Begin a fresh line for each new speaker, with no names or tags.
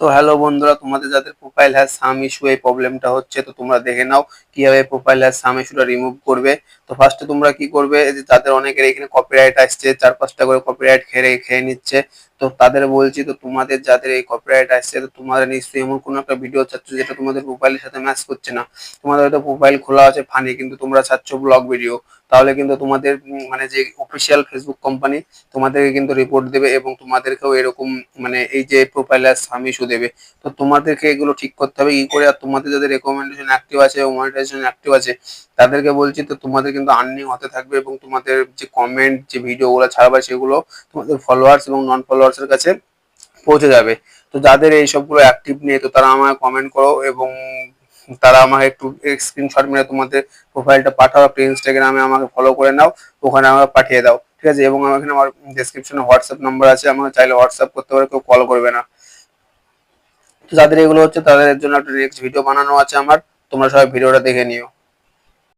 তো হ্যালো বন্ধুরা, তোমাদের যাদের প্রোফাইল হ্যাজ সাম ইস্যু এই প্রবলেমটা হচ্ছে, তো তোমরা দেখে নাও কিভাবে প্রোফাইল হ্যাজ সাম ইস্যুটা রিমুভ করবে। তো ফার্স্টে তোমরা কি করবে, এই যে যাদের অনেকের এখানে কপিরাইট আসছে, 4-5টা করে কপিরাইট খেয়ে নিচ্ছে, তো তাদের বলছি, তো তোমাদের যাদের এই কপিরাইট আসছে, তো তোমাদের নিশ্চয়ই এমন কোনো একটা ভিডিও চাচ্ছ যেটা তোমাদের প্রোফাইলের সাথে ম্যাচ করছে না। তোমাদের হয়তো প্রোফাইল খোলা আছে ফানি, কিন্তু তোমরা চাচ্ছ ব্লগ ভিডিও। তাহলে কিন্তু তোমাদের মানে যে অফিসিয়াল ফেসবুক কোম্পানি তোমাদেরকে কিন্তু রিপোর্ট দেবে, এবং তোমাদেরকেও এরকম মানে এই যে প্রোফাইল সাম ইস্যু দেবে। তো তোমাদেরকে এগুলো ঠিক করতে হবে কি করে। আর তোমাদের যাদের রেকমেন্ডেশন অ্যাক্টিভ আছে এবং মনিটাইজেশন অ্যাক্টিভ আছে, তাদেরকে বলছি, তো তোমাদের কিন্তু আর্নিং হতে থাকবে, এবং তোমাদের যে কমেন্ট যে ভিডিওগুলো ছাড়বে সেগুলো তোমাদের ফলোয়ার্স এবং নন ফলোয়ার্স এর কাছে পৌঁছে যাবে। তো যাদের এই সবগুলো অ্যাক্টিভ নেই, তো তারা আমাকে কমেন্ট করো, এবং তারা আমাকে একটু স্ক্রিনশট মেরে তোমাদের প্রোফাইলটা পাঠাও, একটা ইনস্টাগ্রামে আমাকে ফলো করে নাও, ওখানে আমাকে পাঠিয়ে দাও, ঠিক আছে। এবং আমার এখানে আমার ডেসক্রিপশনে হোয়াটসঅ্যাপ নাম্বার আছে, আমাকে চাইলে হোয়াটসঅ্যাপ করতে পারে, কেউ কল করবে না। তো যাদের এগুলো হচ্ছে তাদের জন্য একটা নেক্সট ভিডিও বানানো আছে আমার, তোমরা সবাই ভিডিওটা দেখে নিও।